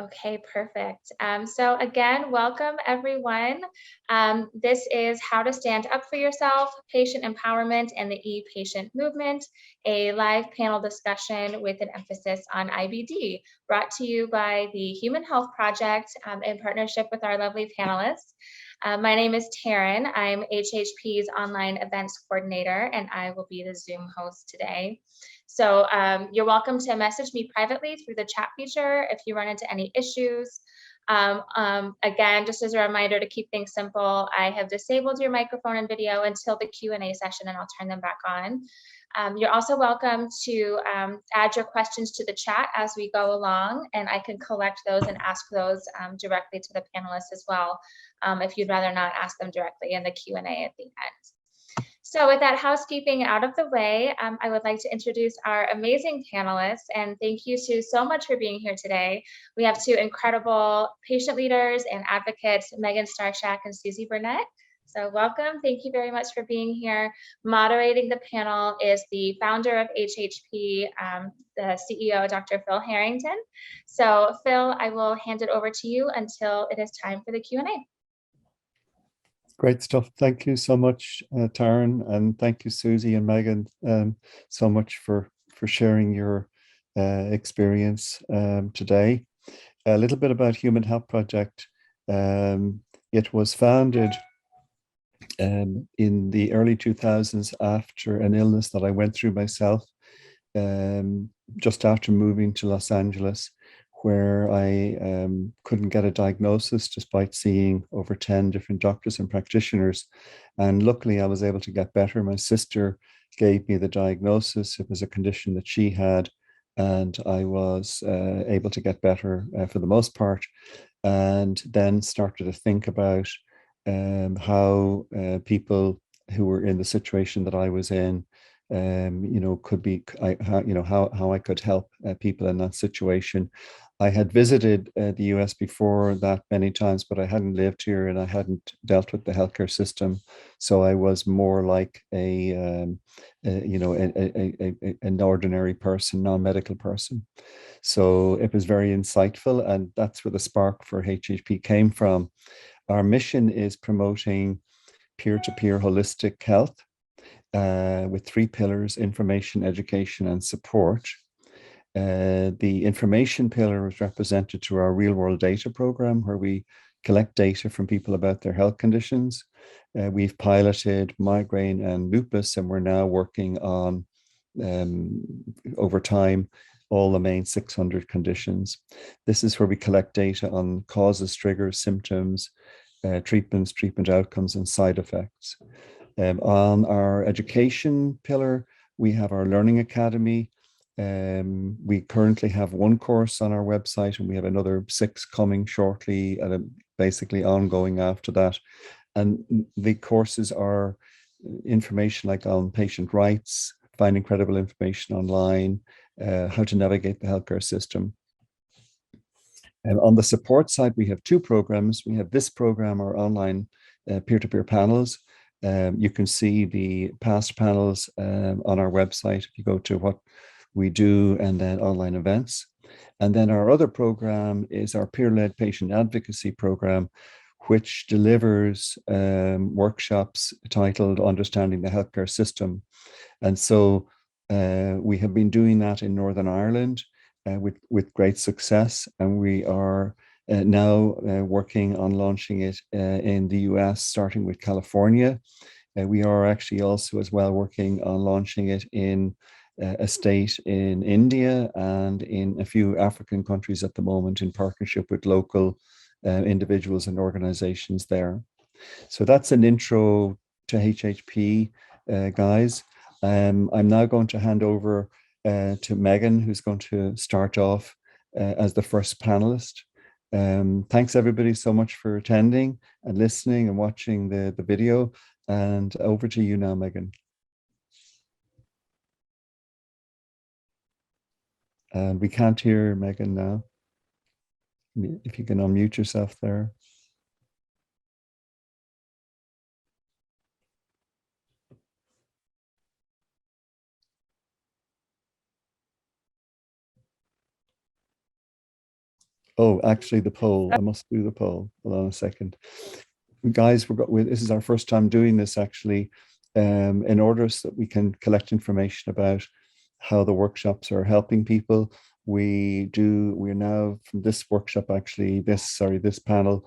Okay, perfect. So again, welcome everyone. This is How to Stand Up for Yourself, Patient Empowerment and the ePatient Movement, a live panel discussion with an emphasis on IBD, brought to you by the Human Health Project in partnership with our lovely panelists. My name is Taryn. I'm HHP's online events coordinator, and I will be the Zoom host today. So you're welcome to message me privately through the chat feature if you run into any issues. Again, just as a reminder to keep things simple, I have disabled your microphone and video until the Q&A session, and I'll turn them back on. You're also welcome to add your questions to the chat as we go along, and I can collect those and ask those directly to the panelists as well, if you'd rather not ask them directly in the Q&A at the end. So with that housekeeping out of the way, I would like to introduce our amazing panelists, and thank you so much for being here today. We have two incredible patient leaders and advocates, Megan Starshak and Susie Burnett. So welcome, thank you very much for being here. Moderating the panel is the founder of HHP, the CEO, Dr. Phil Harrington. So Phil, I will hand it over to you until it is time for the Q&A. Great stuff. Thank you so much, Taryn, and thank you, Susie and Megan, so much for sharing your experience today. A little bit about Human Health Project. It was founded in the early 2000s after an illness that I went through myself, just after moving to Los Angeles, where I couldn't get a diagnosis despite seeing over 10 different doctors and practitioners. And luckily I was able to get better. My sister gave me the diagnosis. It was a condition that she had, and I was able to get better for the most part, and then started to think about how people who were in the situation that I was in could be, how I could help people in that situation. I had visited the US before that many times, but I hadn't lived here and I hadn't dealt with the healthcare system. So I was more like an ordinary person, non-medical person. So it was very insightful, and that's where the spark for HHP came from. Our mission is promoting peer-to-peer holistic health with three pillars: information, education, and support. The information pillar is represented through our real world data program, where we collect data from people about their health conditions. We've piloted migraine and lupus, and we're now working on, over time, all the main 600 conditions. This is where we collect data on causes, triggers, symptoms, treatments, treatment outcomes, and side effects. On our education pillar, we have our Learning Academy. We currently have one course on our website, and we have another 6 coming shortly, and basically ongoing after that. And the courses are information like on patient rights, finding credible information online, how to navigate the healthcare system. And on the support side, we have 2 programs. We have this program, our online peer-to-peer panels. You can see the past panels on our website if you go to what we do, and then online events. And then our other program is our peer-led patient advocacy program, which delivers workshops titled Understanding the Healthcare System. And so we have been doing that in Northern Ireland with great success, and we are now working on launching it in the US, starting with California. We are actually also as well working on launching it in a state in India and in a few African countries at the moment, in partnership with local individuals and organizations there. So that's an intro to HHP, guys. I'm now going to hand over to Megan, who's going to start off as the first panelist. Thanks everybody so much for attending and listening and watching the video, and over to you now, Megan. And we can't hear Megan now. If you can unmute yourself there. Oh, actually, the poll. I must do the poll. Hold on a second. Guys, this is our first time doing this actually, in order so that we can collect information about how the workshops are helping people. We're now from this workshop, actually, this panel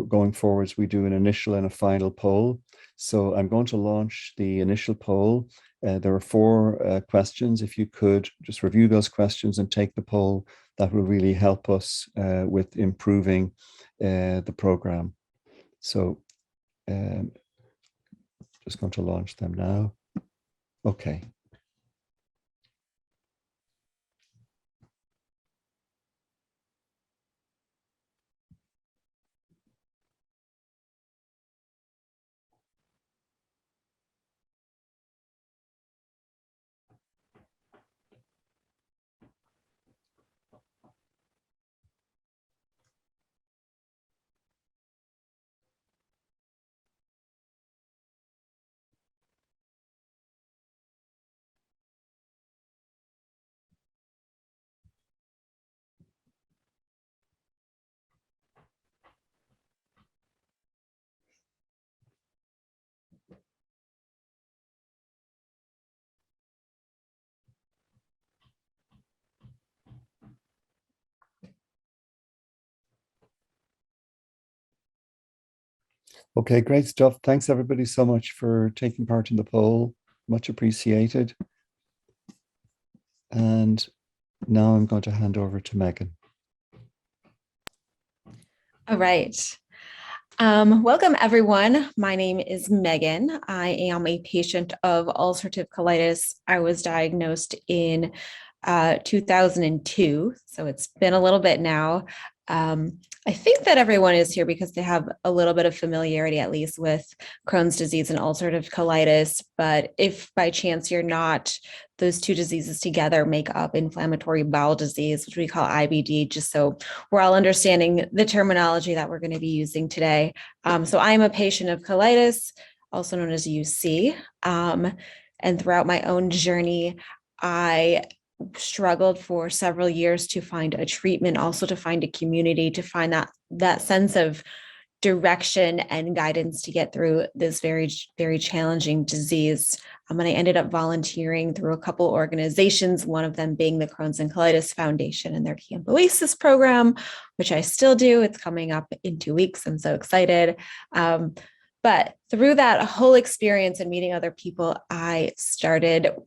going forwards, we do an initial and a final poll. So I'm going to launch the initial poll. There are four questions. If you could just review those questions and take the poll, that will really help us with improving the program. So just going to launch them now. Okay. Okay, great stuff. Thanks everybody so much for taking part in the poll. Much appreciated. And now I'm going to hand over to Megan. All right. Welcome, everyone. My name is Megan. I am a patient of ulcerative colitis. I was diagnosed in 2002, so it's been a little bit now. I think that everyone is here because they have a little bit of familiarity, at least, with Crohn's disease and ulcerative colitis. But if by chance you're not, those two diseases together make up inflammatory bowel disease, which we call IBD, just so we're all understanding the terminology that we're going to be using today. So I'm a patient of colitis, also known as UC. And throughout my own journey, I struggled for several years to find a treatment, also to find a community, to find that sense of direction and guidance to get through this very, very challenging disease. And I ended up volunteering through a couple organizations, one of them being the Crohn's and Colitis Foundation and their Camp Oasis program, which I still do. It's coming up in 2 weeks. I'm so excited. But through that whole experience and meeting other people, I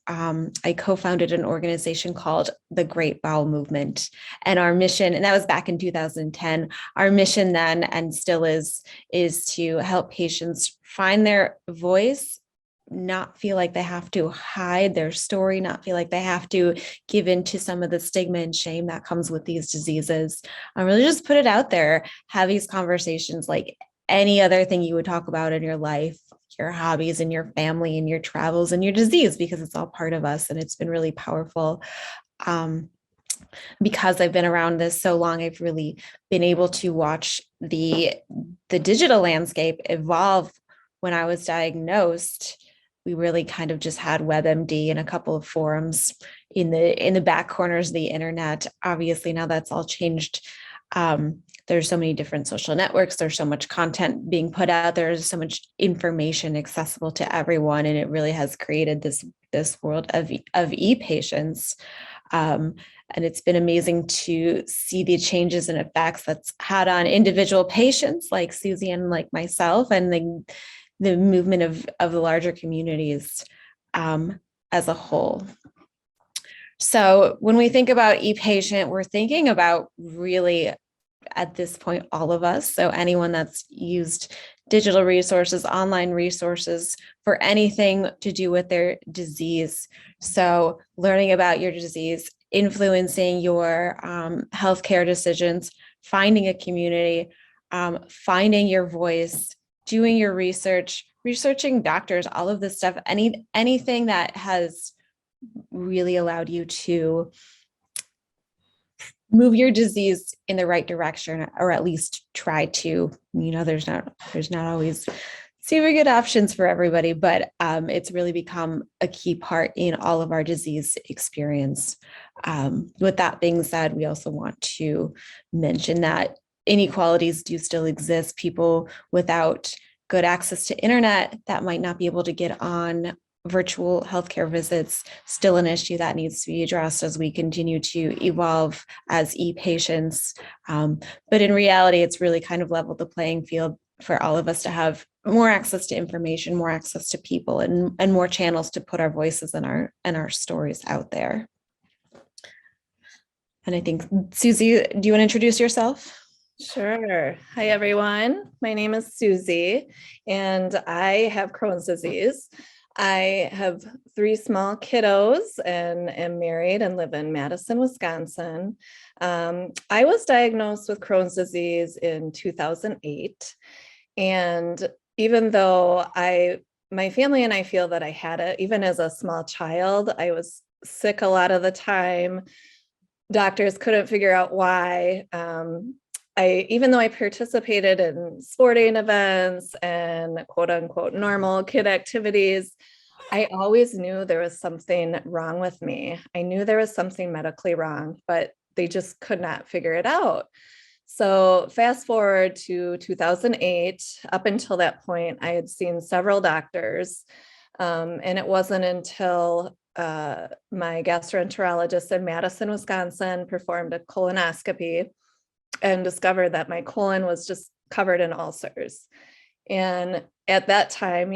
co-founded an organization called the Great Bowel Movement. And our mission, and that was back in 2010, our mission then and still is to help patients find their voice, not feel like they have to hide their story, not feel like they have to give in to some of the stigma and shame that comes with these diseases. I really just put it out there, have these conversations like any other thing you would talk about in your life, your hobbies and your family and your travels and your disease, because it's all part of us. And it's been really powerful. Because I've been around this so long, I've really been able to watch the digital landscape evolve. When I was diagnosed, we really kind of just had WebMD and a couple of forums in the back corners of the internet. Obviously, now that's all changed. There's so many different social networks. There's so much content being put out. There's so much information accessible to everyone, and it really has created this world of ePatients. And it's been amazing to see the changes and effects that's had on individual patients like Susie and like myself, and the movement of the larger communities as a whole. So when we think about ePatient, we're thinking about really, at this point, all of us. So anyone that's used digital resources, online resources for anything to do with their disease. So learning about your disease, influencing your healthcare decisions, finding a community, finding your voice, doing your research, researching doctors, all of this stuff, anything that has really allowed you to move your disease in the right direction, or at least try to. There's not always super good options for everybody, but it's really become a key part in all of our disease experience. With that being said, we also want to mention that inequalities do still exist. People without good access to internet that might not be able to get on virtual healthcare visits, still an issue that needs to be addressed as we continue to evolve as e-patients. But in reality, it's really kind of leveled the playing field for all of us to have more access to information, more access to people, and more channels to put our voices and our stories out there. And I think, Susie, do you want to introduce yourself? Sure. Hi, everyone. My name is Susie, and I have Crohn's disease. I have 3 small kiddos and am married and live in Madison, Wisconsin. I was diagnosed with Crohn's disease in 2008. And even though my family and I feel that I had it, even as a small child, I was sick a lot of the time. Doctors couldn't figure out why. Even though I participated in sporting events and quote unquote normal kid activities, I always knew there was something wrong with me. I knew there was something medically wrong, but they just could not figure it out. So fast forward to 2008, up until that point, I had seen several doctors. And it wasn't until my gastroenterologist in Madison, Wisconsin, performed a colonoscopy and discovered that my colon was just covered in ulcers. And at that time,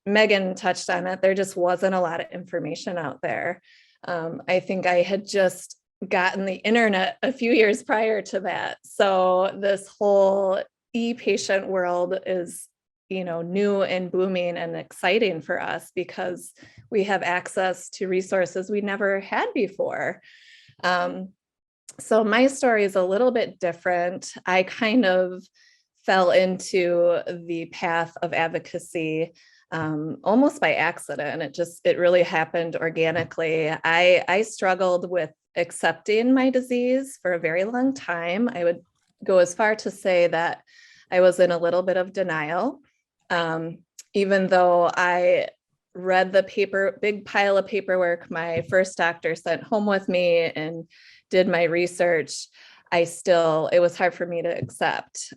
Megan touched on it, there just wasn't a lot of information out there. I think I had just gotten the internet a few years prior to that. So this whole e-patient world is, new and booming and exciting for us because we have access to resources we never had before. So my story is a little bit different. I kind of fell into the path of advocacy almost by accident. It really happened organically. I struggled with accepting my disease for a very long time. I would go as far to say that I was in a little bit of denial, even though I read the big pile of paperwork my first doctor sent home with me and did my research. It was hard for me to accept.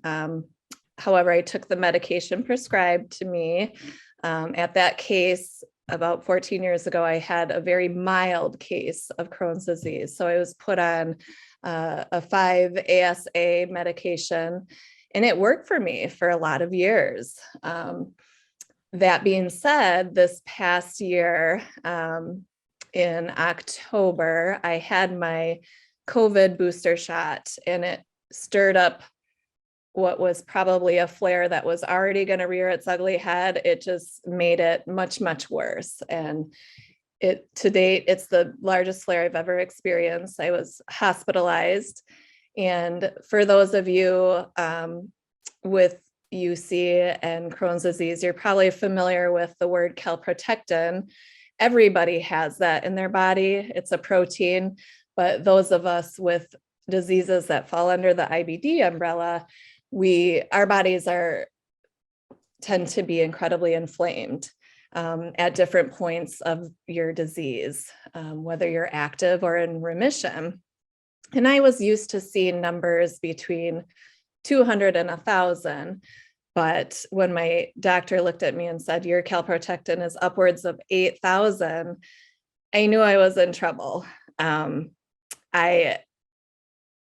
However, I took the medication prescribed to me. At that case, about 14 years ago, I had a very mild case of Crohn's disease. So I was put on a 5-ASA medication, and it worked for me for a lot of years. That being said, this past year, in October, I had my COVID booster shot, and it stirred up what was probably a flare that was already going to rear its ugly head. It just made it much, much worse. And to date, it's the largest flare I've ever experienced. I was hospitalized. And for those of you with UC and Crohn's disease, you're probably familiar with the word calprotectin. Everybody has that in their body. It's a protein, but those of us with diseases that fall under the IBD umbrella, our bodies tend to be incredibly inflamed at different points of your disease, whether you're active or in remission. And I was used to seeing numbers between 200 and 1,000. But when my doctor looked at me and said, your calprotectin is upwards of 8,000, I knew I was in trouble.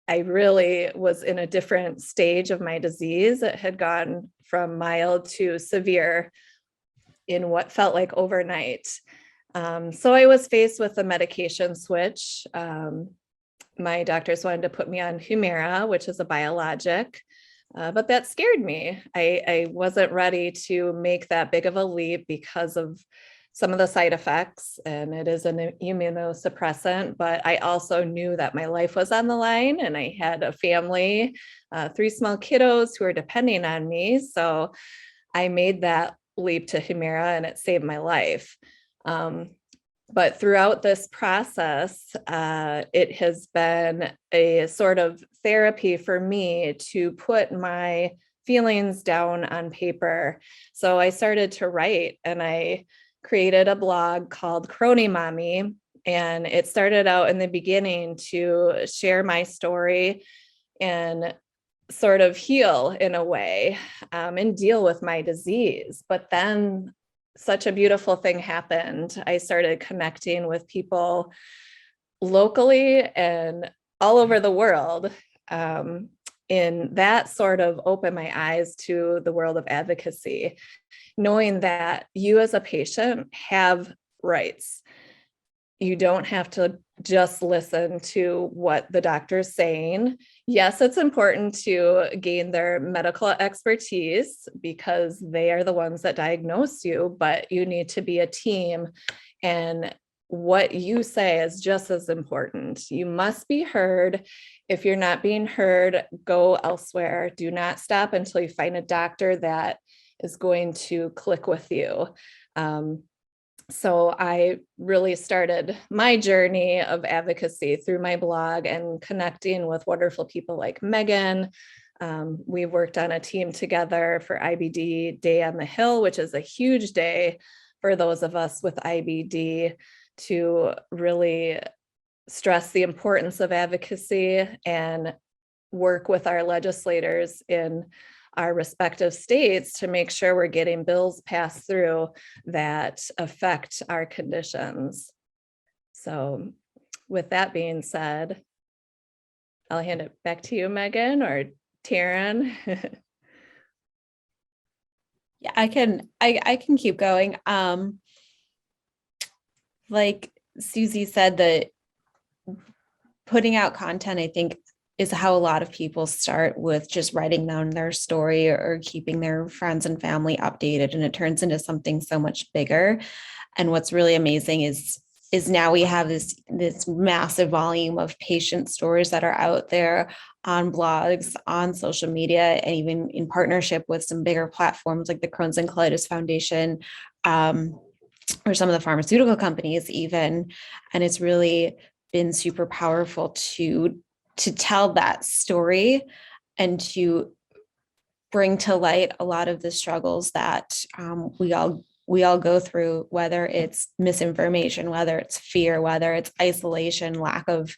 I really was in a different stage of my disease. It had gone from mild to severe in what felt like overnight. So I was faced with a medication switch. My doctors wanted to put me on Humira, which is a biologic, but that scared me. I wasn't ready to make that big of a leap because of some of the side effects, and it is an immunosuppressant, but I also knew that my life was on the line, and I had a family, 3 small kiddos who were depending on me. So I made that leap to Humira, and it saved my life. But throughout this process, it has been a sort of therapy for me to put my feelings down on paper. So I started to write, and I created a blog called Crony Mommy. And it started out in the beginning to share my story and sort of heal in a way, and deal with my disease. But then such a beautiful thing happened. I started connecting with people locally and all over the world. And that sort of opened my eyes to the world of advocacy, knowing that you as a patient have rights. You don't have to just listen to what the doctor's saying. Yes, it's important to gain their medical expertise because they are the ones that diagnose you, but you need to be a team, and what you say is just as important. You must be heard. If you're not being heard, go elsewhere. Do not stop until you find a doctor that is going to click with you. So I really started my journey of advocacy through my blog and connecting with wonderful people like Megan. We worked on a team together for IBD Day on the Hill, which is a huge day for those of us with IBD, to really stress the importance of advocacy and work with our legislators in our respective states to make sure we're getting bills passed through that affect our conditions. So with that being said, I'll hand it back to you, Megan or Taryn. Yeah, I can keep going. Like Susie said, that putting out content, I think, is how a lot of people start, with just writing down their story or keeping their friends and family updated, and it turns into something so much bigger. And what's really amazing is now we have this massive volume of patient stories that are out there on blogs, on social media, and even in partnership with some bigger platforms like the Crohn's and Colitis Foundation, or some of the pharmaceutical companies even. And it's really been super powerful to tell that story and to bring to light a lot of the struggles that we all go through, whether it's misinformation, whether it's fear, whether it's isolation, lack of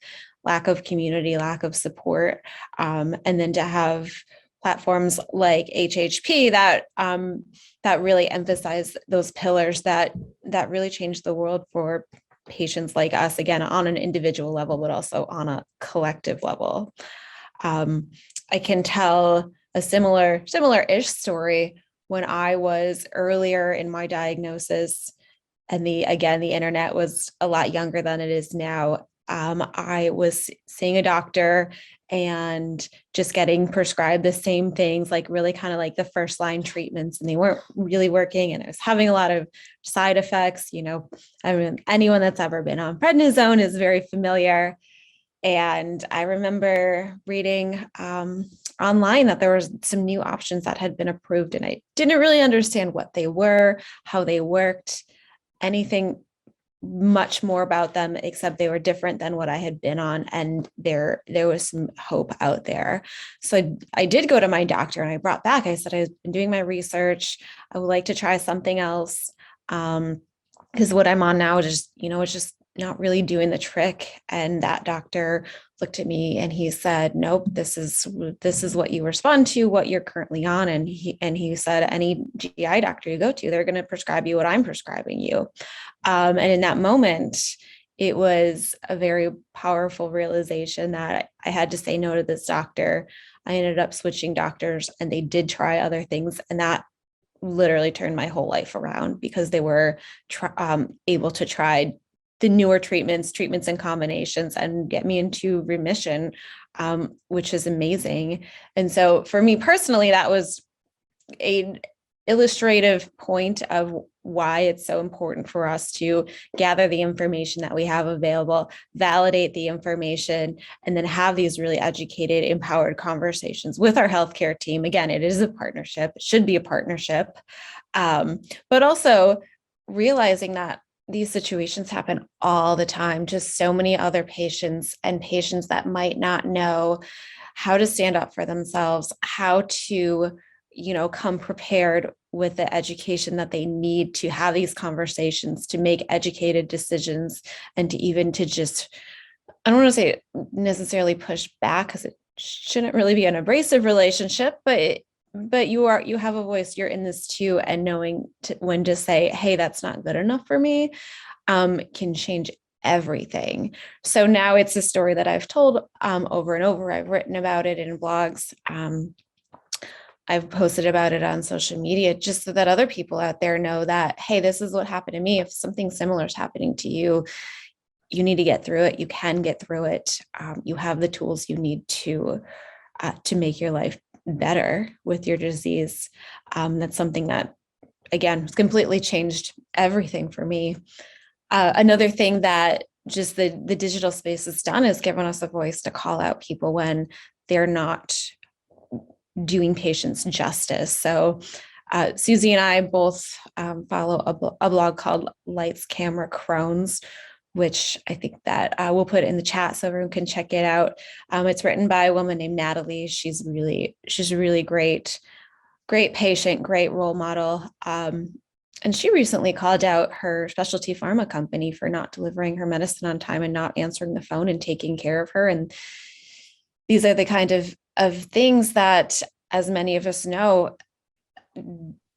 community, lack of support, and then to have platforms like HHP that really emphasize those pillars that really change the world for patients like us, again, on an individual level, but also on a collective level. I can tell a similar-ish story. When I was earlier in my diagnosis, and the internet was a lot younger than it is now, I was seeing a doctor and just getting prescribed the same things, like really kind of like the first line treatments, and they weren't really working. And I was having a lot of side effects. I mean, anyone that's ever been on prednisone is very familiar. And I remember reading online that there was some new options that had been approved, and I didn't really understand what they were, how they worked, anything much more about them, except they were different than what I had been on, and there was some hope out there. So I did go to my doctor, and I brought back, I said, I've been doing my research, I would like to try something else, because what I'm on now is it's just not really doing the trick. And that doctor looked at me and he said, nope, this is what you respond to, what you're currently on. And he said, any GI doctor you go to, they're going to prescribe you what I'm prescribing you. And in that moment, it was a very powerful realization that I had to say no to this doctor. I ended up switching doctors, and they did try other things, and that literally turned my whole life around, because they were able to try the newer treatments and combinations and get me into remission, which is amazing. And so for me personally, that was an illustrative point of why it's so important for us to gather the information that we have available, validate the information, and then have these really educated, empowered conversations with our healthcare team. Again, it is a partnership, it should be a partnership, but also realizing that these situations happen all the time. Just so many other patients that might not know how to stand up for themselves, how to come prepared with the education that they need to have these conversations, to make educated decisions, and to even to just, I don't want to say necessarily push back, because it shouldn't really be an abrasive relationship, but you have a voice, you're in this too, and knowing when to say, hey, that's not good enough for me, can change everything. So now it's a story that I've told over and over. I've written about it in blogs. I've posted about it on social media, just so that other people out there know that, hey, this is what happened to me. If something similar is happening to you, you need to get through it. You can get through it. You have the tools you need to make your life better with your disease. That's something that, again, has completely changed everything for me. Another thing that just the digital space has done is given us a voice to call out people when they're not doing patients justice. So Susie and I both follow a blog called Lights, Camera, Crohn's, which I think that we'll put in the chat so everyone can check it out. It's written by a woman named Natalie. She's a really great patient, great role model. And she recently called out her specialty pharma company for not delivering her medicine on time and not answering the phone and taking care of her. And these are the kind of things that, as many of us know,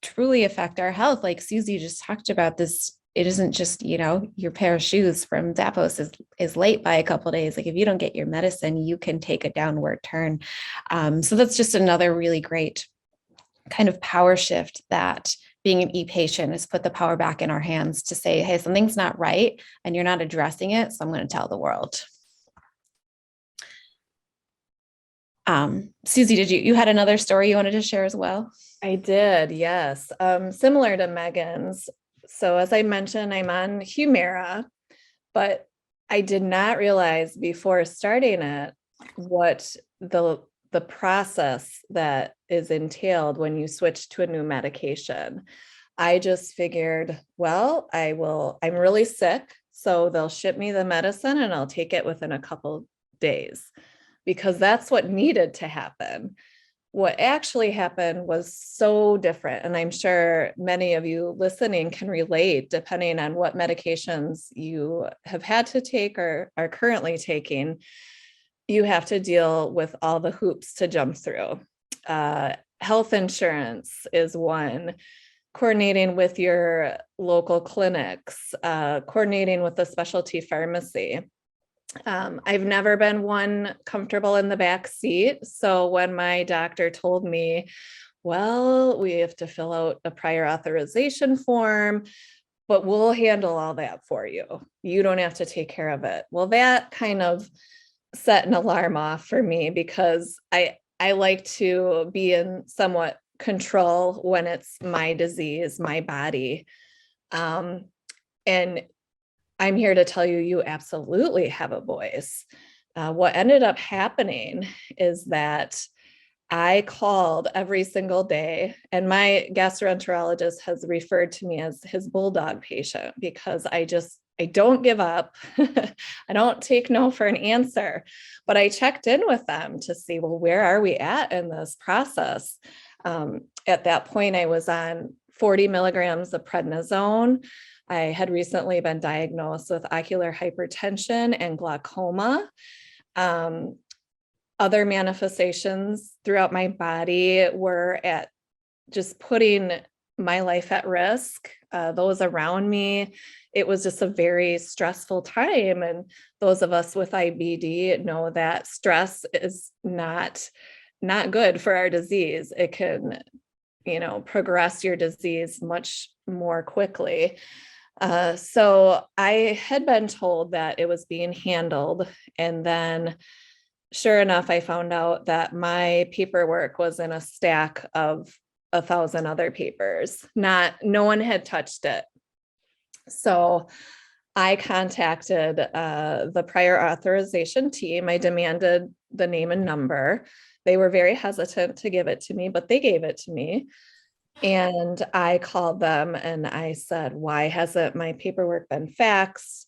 truly affect our health. Like Susie just talked about this. It isn't just, your pair of shoes from Zappos is late by a couple of days. Like if you don't get your medicine, you can take a downward turn. So that's just another really great kind of power shift, that being an e-patient has put the power back in our hands to say, hey, something's not right and you're not addressing it, so I'm going to tell the world. Susie, did you had another story you wanted to share as well? I did, yes. Similar to Megan's. So as I mentioned, I'm on Humira, but I did not realize before starting it what the process that is entailed when you switch to a new medication. I just figured, well, I'm really sick, so they'll ship me the medicine and I'll take it within a couple days, because that's what needed to happen. What actually happened was so different. And I'm sure many of you listening can relate, depending on what medications you have had to take or are currently taking. You have to deal with all the hoops to jump through. Health insurance is one, coordinating with your local clinics, coordinating with the specialty pharmacy. I've never been one comfortable in the back seat. So when my doctor told me, well, we have to fill out a prior authorization form, but we'll handle all that for you. You don't have to take care of it. Well, that kind of set an alarm off for me, because I like to be in somewhat control when it's my disease, my body. And I'm here to tell you, you absolutely have a voice. What ended up happening is that I called every single day, and my gastroenterologist has referred to me as his bulldog patient, because I don't give up. I don't take no for an answer, but I checked in with them to see, well, where are we at in this process? At that point, I was on 40 milligrams of prednisone. I had recently been diagnosed with ocular hypertension and glaucoma. Other manifestations throughout my body were at just putting my life at risk, those around me. It was just a very stressful time. And those of us with IBD know that stress is not good for our disease. It can, progress your disease much more quickly. So I had been told that it was being handled. And then sure enough, I found out that my paperwork was in a stack of 1,000 other papers. No one had touched it. So I contacted the prior authorization team. I demanded the name and number. They were very hesitant to give it to me, but they gave it to me. And I called them and I said, why hasn't my paperwork been faxed?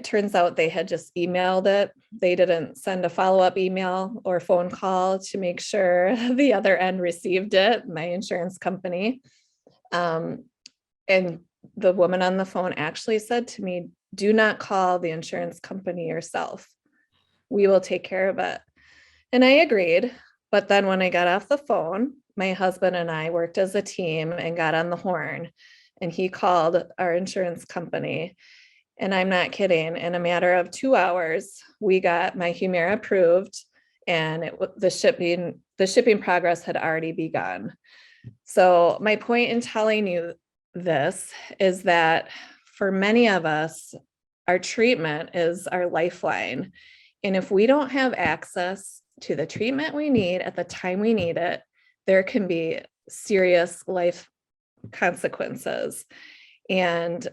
turns out they had just emailed it. They didn't send a follow-up email or phone call to make sure the other end received it, my insurance company. And the woman on the phone actually said to me, do not call the insurance company yourself. We will take care of it. And I agreed. But then when I got off the phone, my husband and I worked as a team and got on the horn, and he called our insurance company. And I'm not kidding. In a matter of 2 hours, we got my Humira approved, and the shipping progress had already begun. So my point in telling you this is that for many of us, our treatment is our lifeline. And if we don't have access to the treatment we need at the time we need it, there can be serious life consequences. And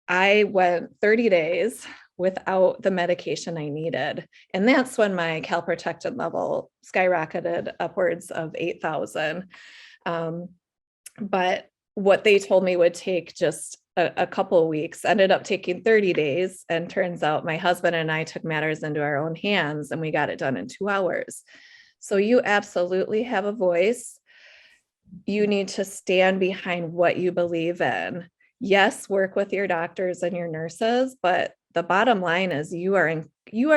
I went 30 days without the medication I needed. And that's when my calprotectin level skyrocketed upwards of 8,000. But what they told me would take just a couple of weeks ended up taking 30 days. And turns out my husband and I took matters into our own hands, and we got it done in 2 hours. So you absolutely have a voice. You need to stand behind what you believe in. Yes, work with your doctors and your nurses, but the bottom line is you are in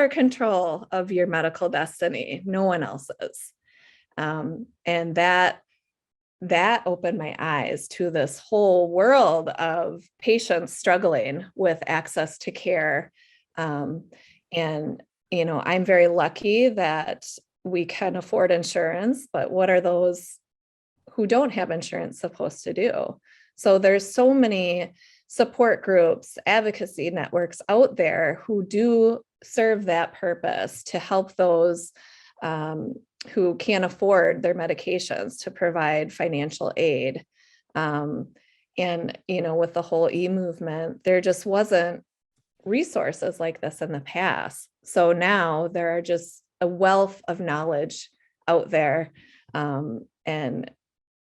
control of your medical destiny. No one else is. And that opened my eyes to this whole world of patients struggling with access to care. And, I'm very lucky that we can afford insurance, but what are those who don't have insurance supposed to do? So there's so many support groups, advocacy networks out there who do serve that purpose to help those who can't afford their medications, to provide financial aid. And, with the whole e-movement, there just wasn't resources like this in the past. So now there are just a wealth of knowledge out there. And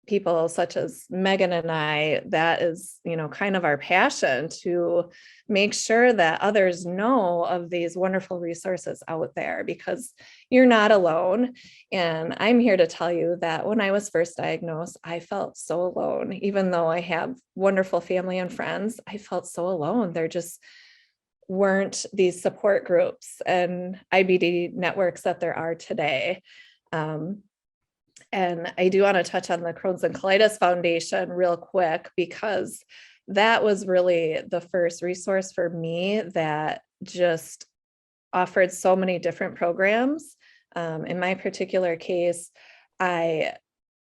people such as Megan and I, that is, kind of our passion, to make sure that others know of these wonderful resources out there, because you're not alone. And I'm here to tell you that when I was first diagnosed, I felt so alone. Even though I have wonderful family and friends, I felt so alone. There just weren't these support groups and IBD networks that there are today. And I do want to touch on the Crohn's and Colitis Foundation real quick, because that was really the first resource for me that just offered so many different programs. In my particular case, I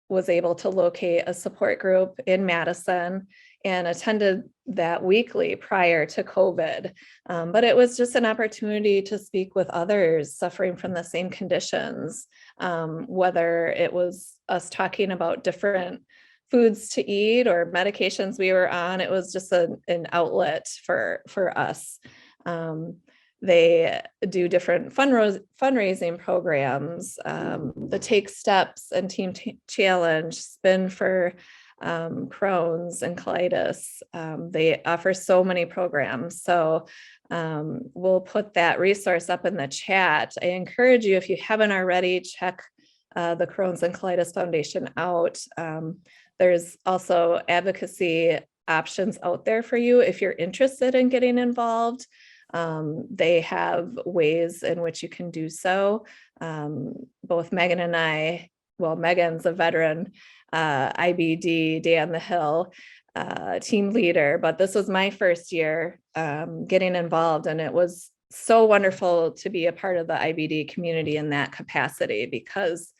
was able to locate a support group in Madison and attended that weekly prior to COVID. But it was just an opportunity to speak with others suffering from the same conditions, whether it was us talking about different foods to eat or medications we were on. It was just an outlet for us. They do different fundraising programs, the Take Steps and Team Challenge, Spin for Crohn's and colitis. They offer so many programs. So we'll put that resource up in the chat. I encourage you, if you haven't already, check the Crohn's and Colitis Foundation out. There's also advocacy options out there for you if you're interested in getting involved. They have ways in which you can do so. Both Megan and I, well, Megan's a veteran IBD, Day on the Hill team leader, but this was my first year getting involved, and it was so wonderful to be a part of the IBD community in that capacity, because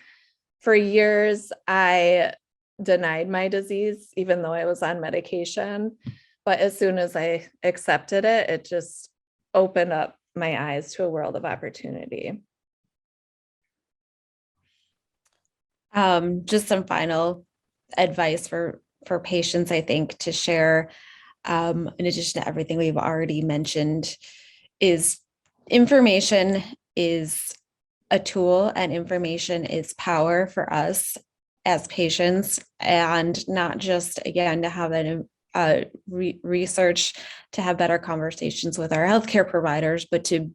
for years I denied my disease, even though I was on medication. But as soon as I accepted it, it just opened up my eyes to a world of opportunity. Just some final advice for patients, I think, to share, in addition to everything we've already mentioned, is information is a tool, and information is power for us as patients, and not just, again, to have that research, to have better conversations with our healthcare providers, but to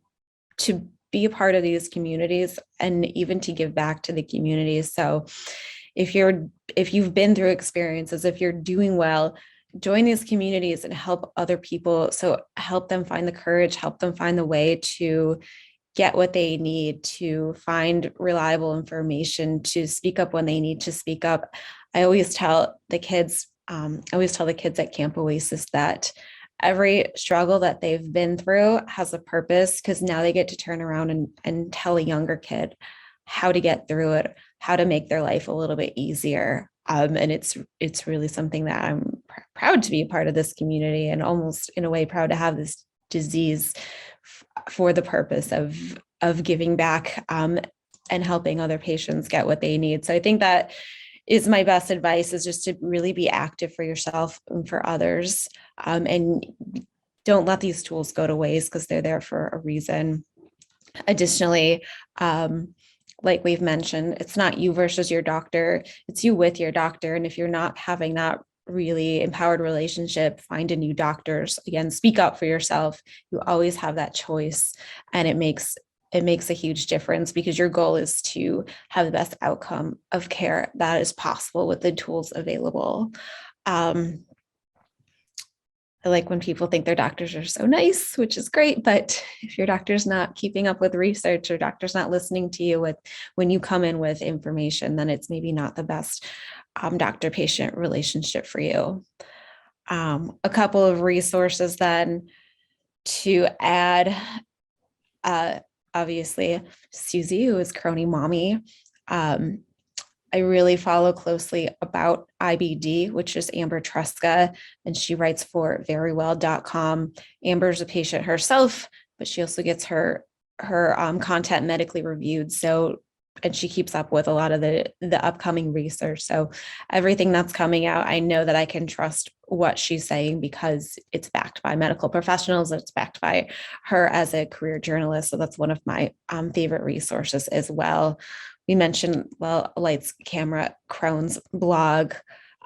be a part of these communities and even to give back to the communities. So if you've been through experiences, if you're doing well, join these communities and help other people. So help them find the courage, help them find the way to get what they need, to find reliable information, to speak up when they need to speak up. I always tell the kids at Camp Oasis that every struggle that they've been through has a purpose, because now they get to turn around and tell a younger kid how to get through it, how to make their life a little bit easier. And it's really something that I'm proud to be a part of this community, and almost in a way proud to have this disease for the purpose of giving back and helping other patients get what they need. So I think that is my best advice, is just to really be active for yourself and for others. And don't let these tools go to waste, because they're there for a reason. Additionally, like we've mentioned, it's not you versus your doctor, it's you with your doctor. And if you're not having that really empowered relationship, find a new doctors. Again, speak up for yourself. You always have that choice, and it makes a huge difference, because your goal is to have the best outcome of care that is possible with the tools available. I like when people think their doctors are so nice, which is great, but if your doctor's not keeping up with research, or doctor's not listening to you when you come in with information, then it's maybe not the best doctor-patient relationship for you. A couple of resources then to add, obviously, Susie, who is Crony Mommy. I really follow closely about IBD, which is Amber Tresca, and she writes for verywell.com. Amber's a patient herself, but she also gets her content medically reviewed. So, and she keeps up with a lot of the upcoming research. So everything that's coming out, I know that I can trust what she's saying, because it's backed by medical professionals. It's backed by her as a career journalist. So that's one of my favorite resources as well. We mentioned, Lights Camera Crohn's blog.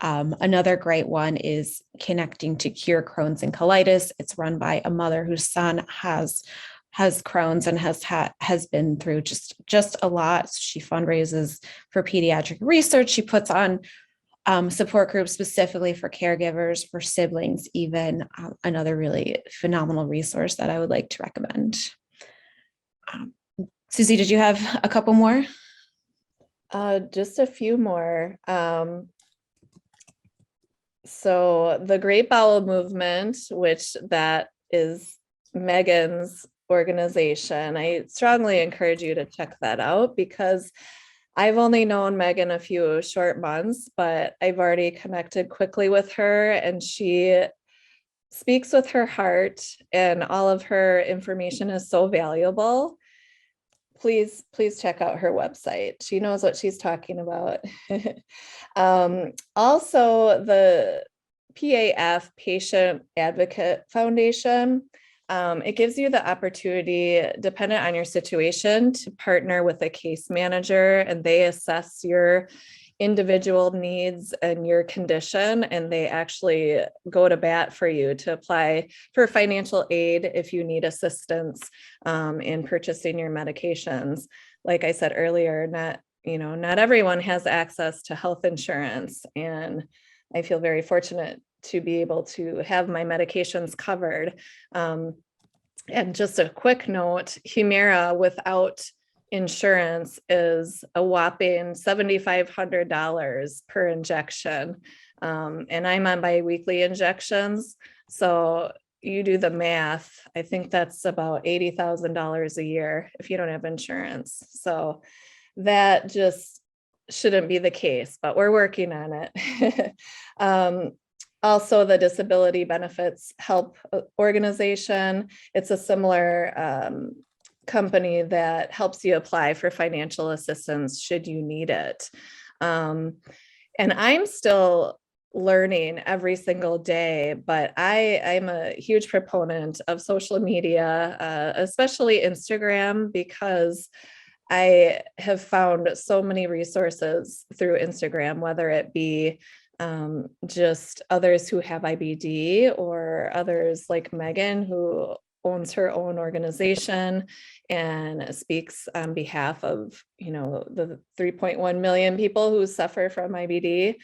Another great one is Connecting to Cure Crohn's and Colitis. It's run by a mother whose son has Crohn's and has been through just a lot. She fundraises for pediatric research. She puts on support groups specifically for caregivers, for siblings, even. Another really phenomenal resource that I would like to recommend. Susie, did you have a couple more? Just a few more. So the Great Bowel Movement, which that is Megan's organization, I strongly encourage you to check that out, because I've only known Megan a few short months, but I've already connected quickly with her, and she speaks with her heart, and all of her information is so valuable. Please check out her website. She knows what she's talking about. Also, the PAF, Patient Advocate Foundation, it gives you the opportunity, dependent on your situation, to partner with a case manager, and they assess your individual needs and your condition, and they actually go to bat for you to apply for financial aid if you need assistance in purchasing your medications. Like I said earlier, not everyone has access to health insurance, and I feel very fortunate to be able to have my medications covered. And just a quick note, Humira without insurance is a whopping $7,500 per injection. And I'm on biweekly injections. So you do the math. I think that's about $80,000 a year if you don't have insurance. So that just shouldn't be the case, but we're working on it. Also, the Disability Benefits Help organization, it's a similar company that helps you apply for financial assistance should you need it. And I'm still learning every single day, but I'm a huge proponent of social media, especially Instagram, because I have found so many resources through Instagram, whether it be just others who have IBD, or others like Megan, who owns her own organization and speaks on behalf of, the 3.1 million people who suffer from IBD.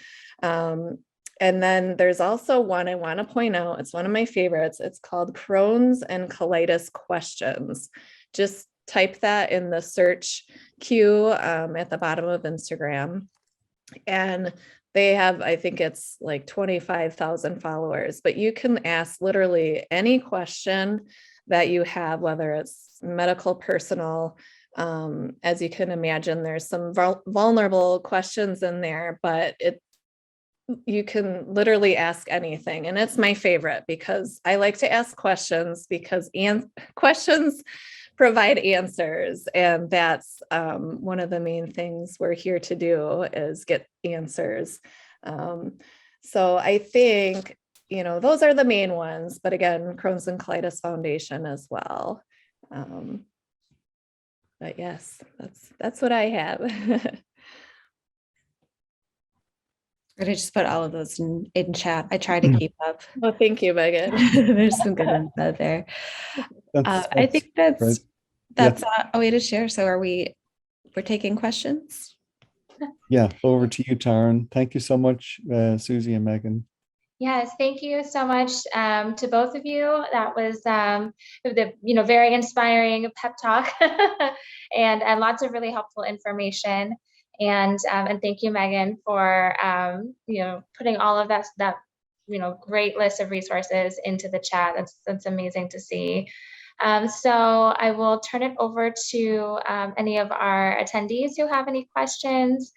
And then there's also one I want to point out. It's one of my favorites. It's called Crohn's and Colitis Questions. Just type that in the search queue at the bottom of Instagram. And they have, I think it's like 25,000 followers, but you can ask literally any question that you have, whether it's medical, personal. As you can imagine, there's some vulnerable questions in there, but you can literally ask anything. And it's my favorite because I like to ask questions, because questions provide answers. And that's one of the main things we're here to do, is get answers. So I think, those are the main ones, but again, Crohn's and Colitis Foundation as well. But yes, that's what I have. I just put all of those in chat. I try to keep up. Well, thank you, Megan. There's some good ones out there. I think great. that's a way to share. So we're taking questions? Yeah, over to you, Taryn. Thank you so much, Susie and Megan. Yes, thank you so much to both of you. That was very inspiring pep talk and lots of really helpful information. And thank you, Megan, for putting all of that great list of resources into the chat. That's amazing to see. So I will turn it over to any of our attendees who have any questions.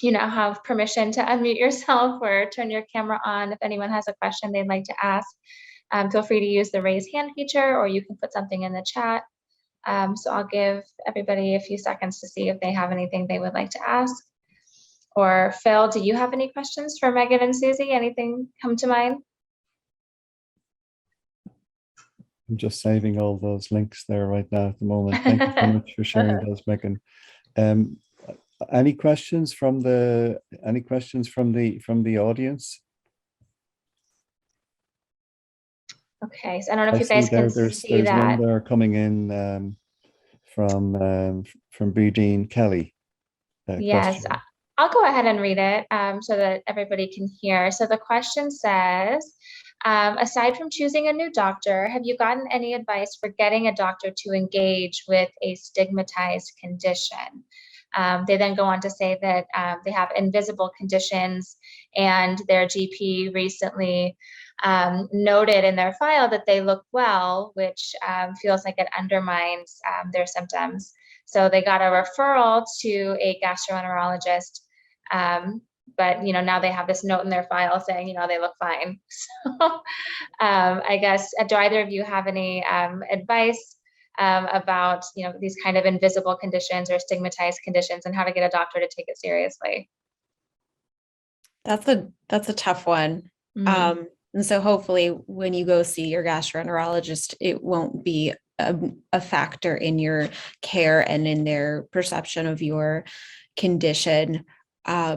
You now have permission to unmute yourself or turn your camera on if anyone has a question they'd like to ask. Feel free to use the raise hand feature, or you can put something in the chat. So I'll give everybody a few seconds to see if they have anything they would like to ask. Or Phil, do you have any questions for Megan and Susie? Anything come to mind? I'm just saving all those links there right now at the moment. Thank you so much for sharing those, Megan. Any questions from the audience? Okay, so I don't know if you guys can see there's that. one there coming in from Bridine Kelly. Yes, Question. I'll go ahead and read it so that everybody can hear. So the question says, aside from choosing a new doctor, have you gotten any advice for getting a doctor to engage with a stigmatized condition? They then go on to say that they have invisible conditions, and their GP recently noted in their file that they look well, which feels like it undermines their symptoms. So they got a referral to a gastroenterologist, but now they have this note in their file saying they look fine. So I guess, do either of you have any advice about these kind of invisible conditions or stigmatized conditions, and how to get a doctor to take it seriously? That's a tough one. Mm-hmm. And so hopefully when you go see your gastroenterologist, it won't be a factor in your care and in their perception of your condition. I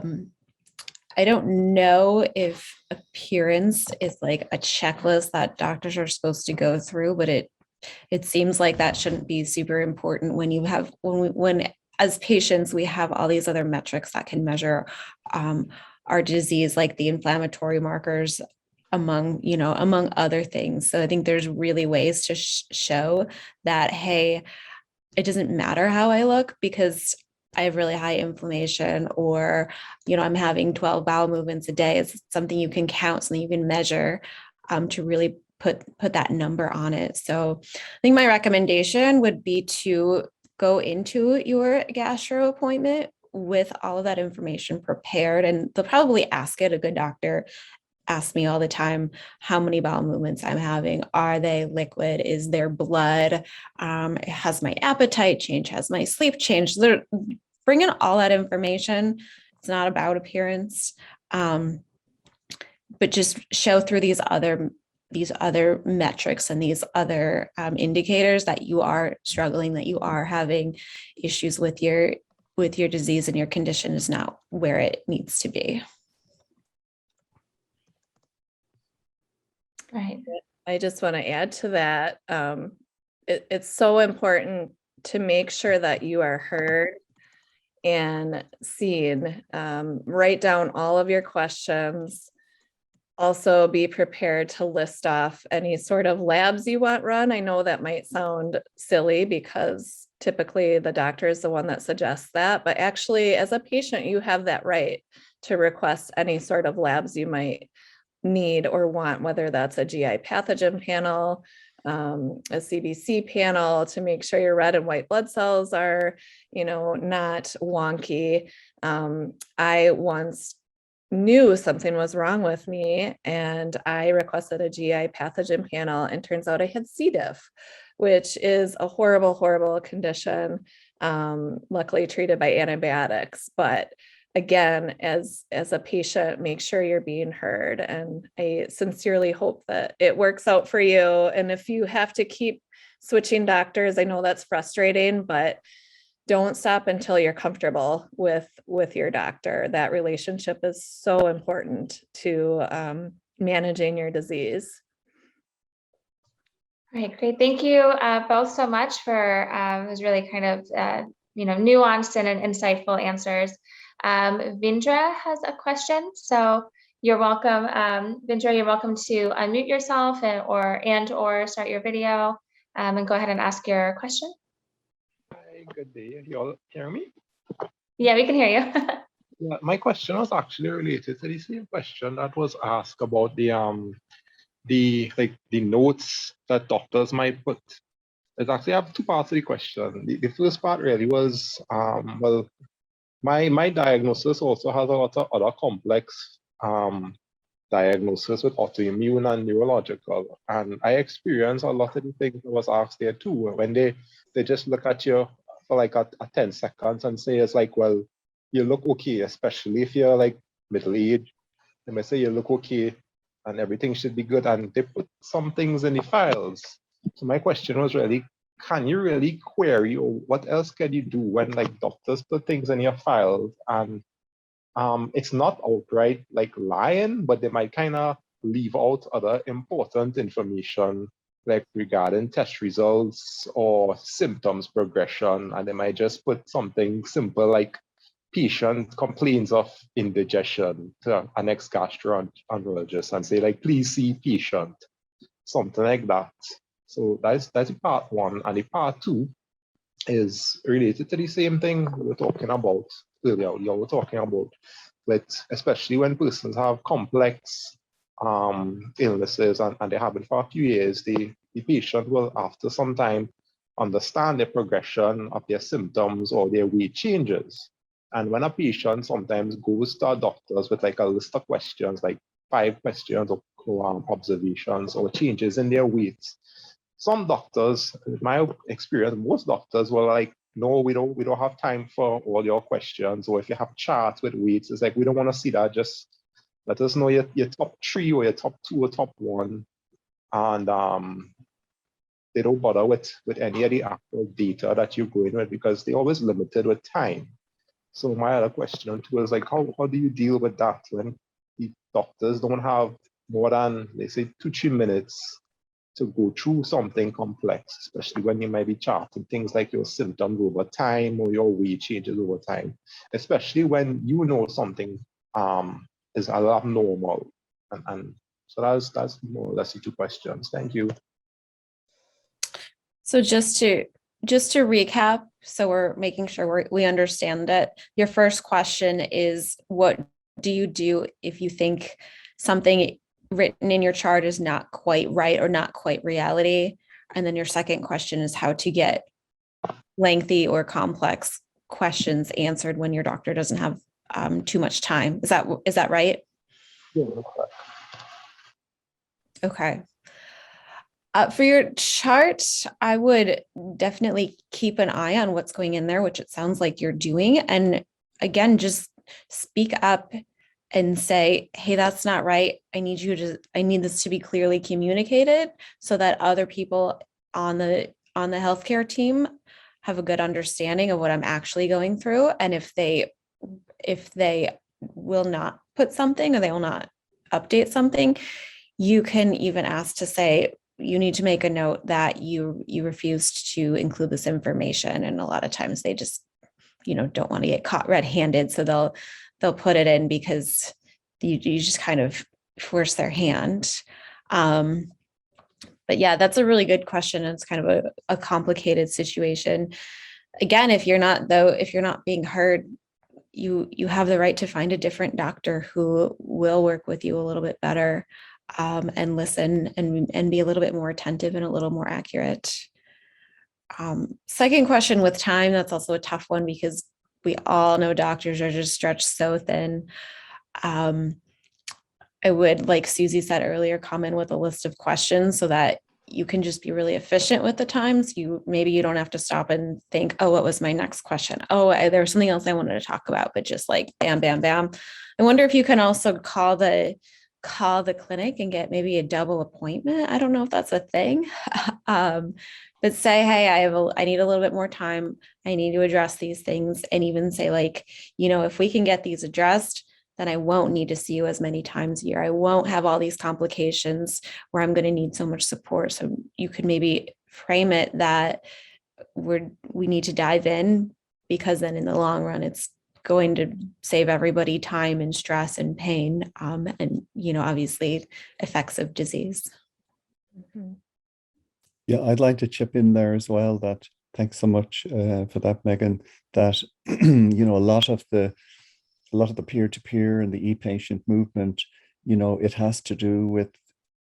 don't know if appearance is like a checklist that doctors are supposed to go through, but it seems like that shouldn't be super important when as patients, we have all these other metrics that can measure our disease, like the inflammatory markers, among other things. So I think there's really ways to show that, hey, it doesn't matter how I look because I have really high inflammation, or, I'm having 12 bowel movements a day. It's something you can count, something you can measure to really put that number on it. So I think my recommendation would be to go into your gastro appointment with all of that information prepared, and they'll probably ask it. A good doctor asks me all the time how many bowel movements I'm having. Are they liquid? Is there blood? Has my appetite changed? Has my sleep changed? They're bringing all that information. It's not about appearance, but just show through these other metrics and these other indicators that you are struggling, that you are having issues with your disease, and your condition is not where it needs to be. Right. I just want to add to that. It's so important to make sure that you are heard and seen. Write down all of your questions. Also be prepared to list off any sort of labs you want run. I know that might sound silly because typically the doctor is the one that suggests that, but actually as a patient, you have that right to request any sort of labs you might need or want, whether that's a GI pathogen panel, a CBC panel to make sure your red and white blood cells are, not wonky. I once knew something was wrong with me and I requested a GI pathogen panel, and turns out I had C. diff, which is a horrible, horrible condition, luckily treated by antibiotics. But again, as a patient, make sure you're being heard. And I sincerely hope that it works out for you. And if you have to keep switching doctors, I know that's frustrating, but don't stop until you're comfortable with your doctor. That relationship is so important to managing your disease. All right, great. Thank you both so much for it was really kind of nuanced and insightful answers. Vindra has a question, so you're welcome. Vindra, you're welcome to unmute yourself or start your video and go ahead and ask your question. Hi, good day. You all hear me? Yeah, we can hear you. Yeah, my question was actually related to the same question that was asked about the notes that doctors might put. There's actually I have two parts to the question. The first part really was well, my diagnosis also has a lot of other complex diagnosis with autoimmune and neurological, and I experience a lot of the things that was asked there too. When they just look at you for like a 10 seconds and say it's like, well, you look okay, especially if you're like middle age. They may say you look okay and everything should be good, and they put some things in the files. So my question was really, can you really query, or what else can you do when like doctors put things in your files and it's not outright like lying, but they might kind of leave out other important information like regarding test results or symptoms progression, and they might just put something simple like patient complains of indigestion to an ex-gastroenterologist and say like, please see patient, something like that. So that's part one. And the part two is related to the same thing we were talking about earlier. You were talking about, but especially when persons have complex illnesses and they have it for a few years, the patient will after some time understand the progression of their symptoms or their weight changes. And when a patient sometimes goes to our doctors with like a list of questions, like 5 questions or observations or changes in their weights, some doctors, in my experience, most doctors were like, no, we don't have time for all your questions. Or if you have charts with weights, it's like, we don't want to see that. Just let us know your top 3 or your top 2 or top 1. And they don't bother with any of the actual data that you're going with because they're always limited with time. So my other question too is like, how do you deal with that when the doctors don't have more than, they say, 2-3 minutes to go through something complex, especially when you might be charting things like your symptoms over time or your weight changes over time, especially when you know something is abnormal. And so that's more or less the 2 questions. Thank you. So just to recap, so we're making sure we understand it. Your first question is, what do you do if you think something written in your chart is not quite right or not quite reality? And then your second question is how to get lengthy or complex questions answered when your doctor doesn't have too much time. Is that right? Yeah, that's correct. Okay. For your chart, I would definitely keep an eye on what's going in there, which it sounds like you're doing. And again, just speak up and say, hey, that's not right. I need this to be clearly communicated so that other people on the healthcare team have a good understanding of what I'm actually going through. And if they will not put something or they will not update something, you can even ask to say, you need to make a note that you refused to include this information. And a lot of times they just, don't want to get caught red-handed. So they'll put it in because you just kind of force their hand. But yeah, that's a really good question. It's kind of a complicated situation. Again, if you're not being heard, you have the right to find a different doctor who will work with you a little bit better, and listen and be a little bit more attentive and a little more accurate. Second question with time, that's also a tough one because we all know doctors are just stretched so thin. I would, like Susie said earlier, come in with a list of questions so that you can just be really efficient with the times. Maybe you don't have to stop and think, oh, what was my next question? Oh, there was something else I wanted to talk about, but just like bam, bam, bam. I wonder if you can also call the clinic and get maybe a double appointment. I don't know if that's a thing. But say, hey, I need a little bit more time. I need to address these things, and even say, like, if we can get these addressed, then I won't need to see you as many times a year. I won't have all these complications where I'm going to need so much support. So you could maybe frame it that we need to dive in, because then in the long run, it's going to save everybody time and stress and pain, and obviously effects of disease. Mhm. Yeah, I'd like to chip in there as well. That thanks so much for that, Megan. That a lot of the peer-to-peer and the e-patient movement, it has to do with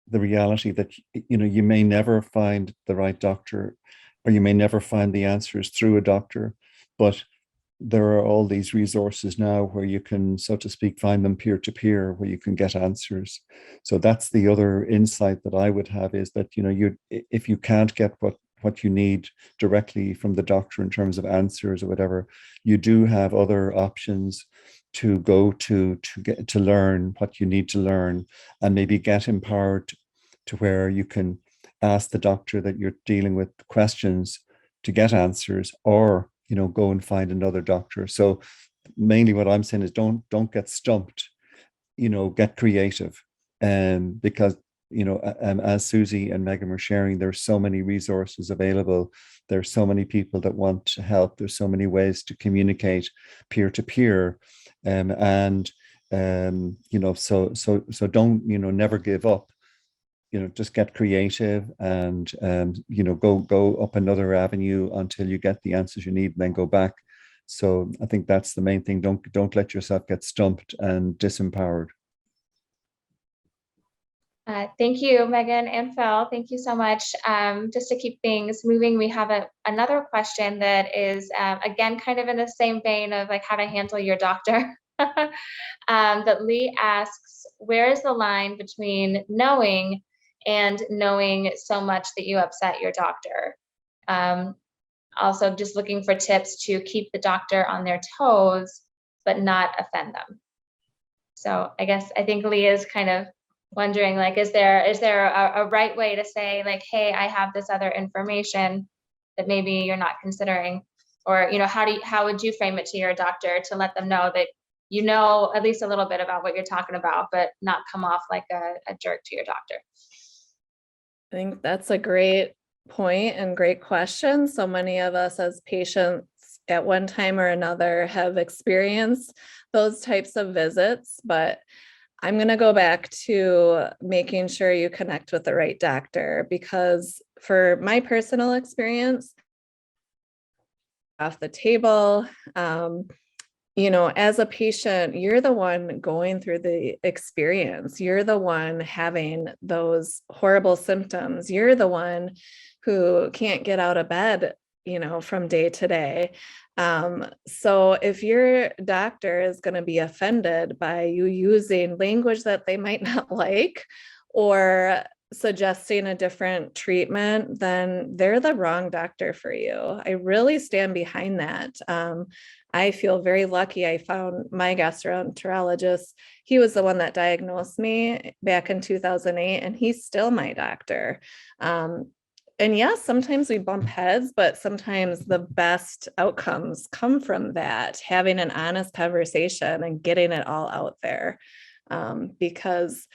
the reality that you may never find the right doctor, or you may never find the answers through a doctor, but there are all these resources now where you can, so to speak, find them peer-to-peer, where you can get answers. So that's the other insight that I would have, is that if you can't get what you need directly from the doctor in terms of answers or whatever, you do have other options to go to get to learn what you need to learn, and maybe get empowered to where you can ask the doctor that you're dealing with questions to get answers, or go and find another doctor. So mainly what I'm saying is don't get stumped, get creative. Because as Susie and Megan were sharing, there's so many resources available. There's so many people that want to help. There's so many ways to communicate peer to peer. So don't, never give up. Just get creative, and go up another avenue until you get the answers you need, and then go back. So I think that's the main thing. Don't let yourself get stumped and disempowered. Thank you, Megan and Phil. Thank you so much. Just to keep things moving, we have another question that is, again, kind of in the same vein of like how to handle your doctor. That Lee asks, where is the line between knowing and knowing so much that you upset your doctor? Also, just looking for tips to keep the doctor on their toes, but not offend them. So I think Lee is kind of wondering, like, is there a right way to say, like, hey, I have this other information that maybe you're not considering, or how would you frame it to your doctor to let them know that at least a little bit about what you're talking about, but not come off like a jerk to your doctor? I think that's a great point and great question. So many of us as patients at one time or another have experienced those types of visits, but I'm going to go back to making sure you connect with the right doctor, because for my personal experience, off the table, as a patient, you're the one going through the experience. You're the one having those horrible symptoms. You're the one who can't get out of bed, from day to day. So if your doctor is going to be offended by you using language that they might not like, or suggesting a different treatment, then they're the wrong doctor for you. I really stand behind that. I feel very lucky. I found my gastroenterologist. He was the one that diagnosed me back in 2008, and he's still my doctor. And yes, sometimes we bump heads, but sometimes the best outcomes come from that, having an honest conversation and getting it all out there. Because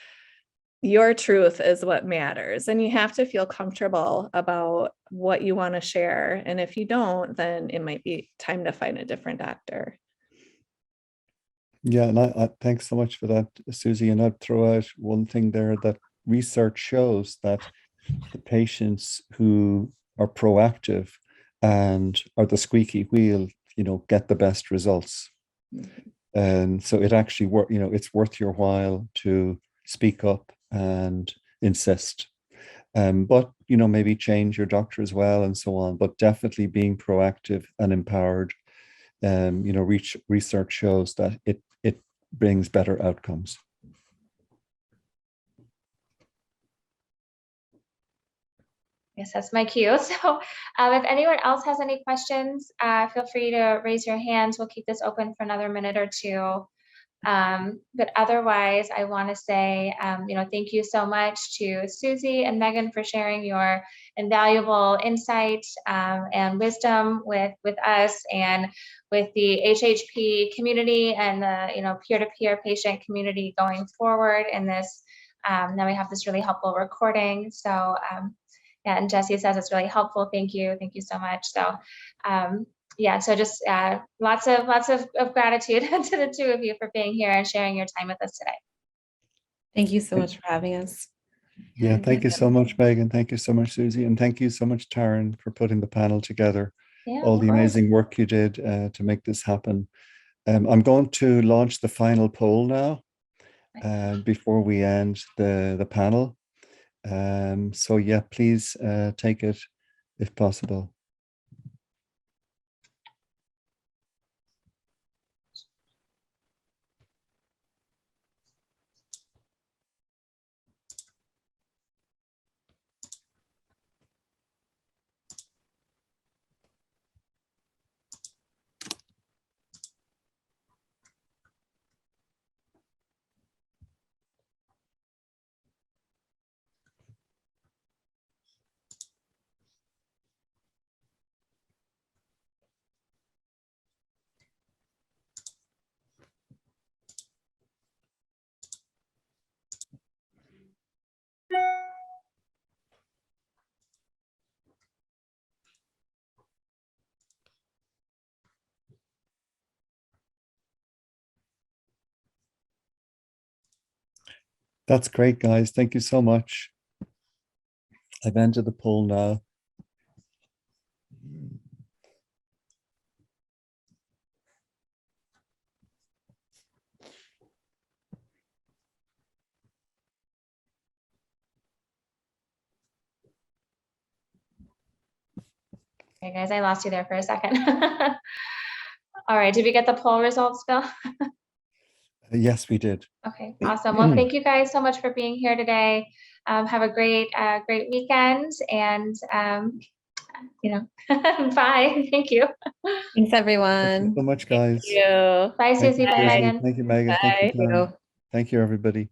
your truth is what matters, and you have to feel comfortable about what you want to share. And if you don't, then it might be time to find a different doctor. Yeah, and I thanks so much for that, Susie. And I'd throw out one thing there, that research shows that the patients who are proactive and are the squeaky wheel, get the best results. And so it actually it's worth your while to speak up and insist. But maybe change your doctor as well and so on. But definitely being proactive and empowered. Research shows that it brings better outcomes. Yes, that's my cue. So if anyone else has any questions, feel free to raise your hands. We'll keep this open for another minute or two. But otherwise, I want to say, thank you so much to Susie and Megan for sharing your invaluable insight and wisdom with us and with the HHP community and the peer-to-peer patient community going forward in this. Now we have this really helpful recording. So yeah, and Jessie says it's really helpful. Thank you so much. So yeah, so just lots of gratitude to the two of you for being here and sharing your time with us today. Thank you so much for having us. Yeah, thank you so much, Megan. Thank you so much, Susie. And thank you so much, Taryn, for putting the panel together. Yeah, All of the course. amazing work you did to make this happen. I'm going to launch the final poll now before we end the panel. So yeah, please take it if possible. That's great, guys. Thank you so much. I've entered the poll now. Okay, guys, I lost you there for a second. All right, did we get the poll results, Bill? Yes, we did. Okay, awesome. Well, thank you guys so much for being here today. Have a great weekend, and bye. Thank you. Thanks, Thank you everyone. so much, guys. Thank you. Bye, Thank Susie. you, Bye, Susie. Megan. Thank you, Megan. Thank you, Bye. Taryn. Thank you, everybody.